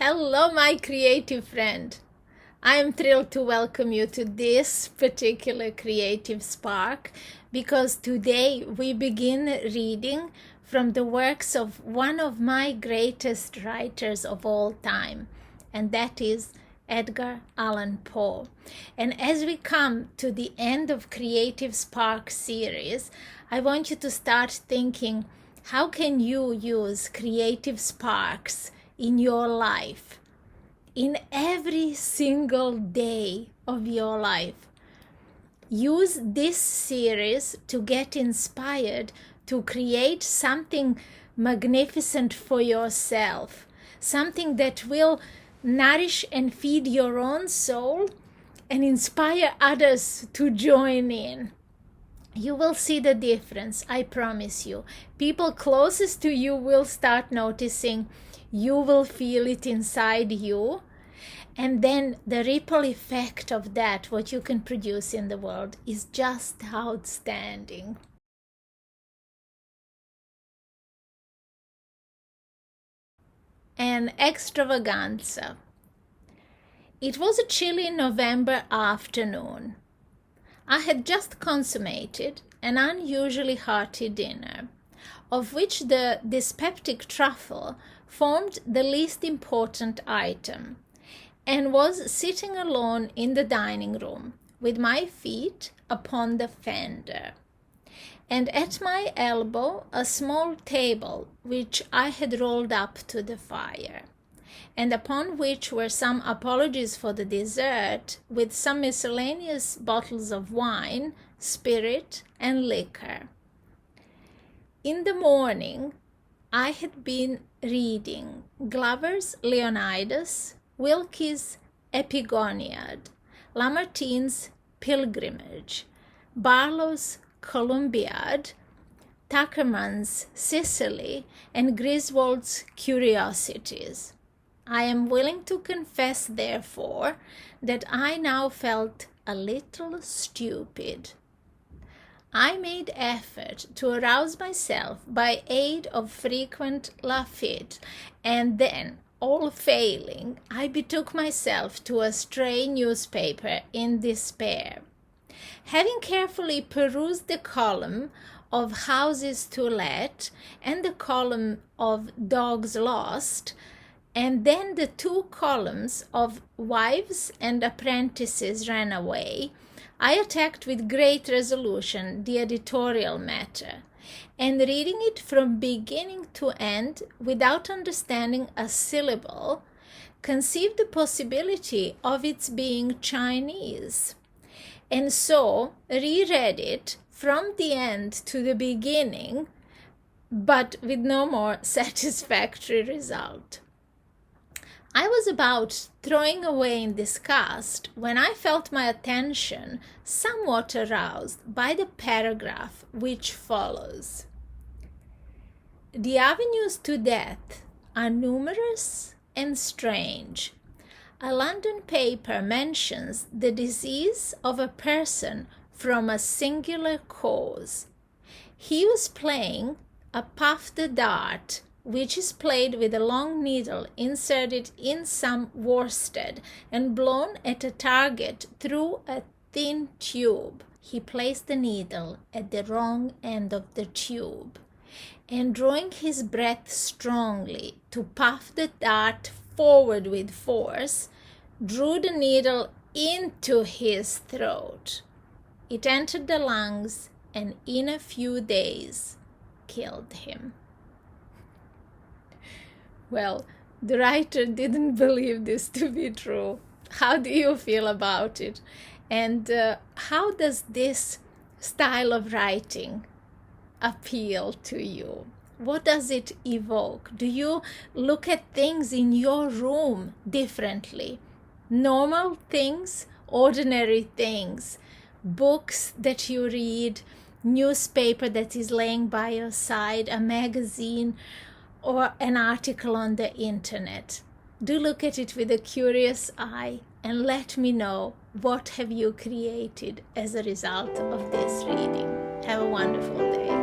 Hello, my creative friend. I am thrilled to welcome you to this particular creative spark because today we begin reading from the works of one of my greatest writers of all time, and that is Edgar Allan Poe. And as we come to the end of Creative Spark series, I want you to start thinking, how can you use creative sparks in your life, in every single day of your life? Use this series to get inspired to create something magnificent for yourself, something that will nourish and feed your own soul and inspire others to join in. You will see the difference, I promise you. People closest to you will start noticing. You will feel it inside you. And then the ripple effect of that, what you can produce in the world, is just outstanding. An extravaganza. It was a chilly November afternoon. I had just consummated an unusually hearty dinner, of which the dyspeptic truffle formed the least important item, and was sitting alone in the dining room with my feet upon the fender, and at my elbow a small table which I had rolled up to the fire, and upon which were some apologies for the dessert, with some miscellaneous bottles of wine, spirit, and liquor. In the morning, I had been reading Glover's Leonidas, Wilkie's Epigoniad, Lamartine's Pilgrimage, Barlow's Columbiad, Tuckerman's Sicily, and Griswold's Curiosities. I am willing to confess, therefore, that I now felt a little stupid. I made effort to arouse myself by aid of frequent Lafitte, and then, all failing, I betook myself to a stray newspaper in despair. Having carefully perused the column of houses to let and the column of dogs lost, and then the two columns of wives and apprentices ran away, I attacked with great resolution the editorial matter, and reading it from beginning to end without understanding a syllable, conceived the possibility of its being Chinese, and so reread it from the end to the beginning, but with no more satisfactory result. I was about throwing away in disgust when I felt my attention somewhat aroused by the paragraph which follows. The avenues to death are numerous and strange. A London paper mentions the disease of a person from a singular cause. He was playing a puffed dart, which is played with a long needle inserted in some worsted and blown at a target through a thin tube. He placed the needle at the wrong end of the tube, and drawing his breath strongly to puff the dart forward with force, drew the needle into his throat. It entered the lungs and in a few days killed him. Well, the writer didn't believe this to be true. How do you feel about it? And how does this style of writing appeal to you? What does it evoke? Do you look at things in your room differently? Normal things, ordinary things, books that you read, newspaper that is laying by your side, a magazine, or an article on the internet. Do look at it with a curious eye and let me know what have you created as a result of this reading. Have a wonderful day.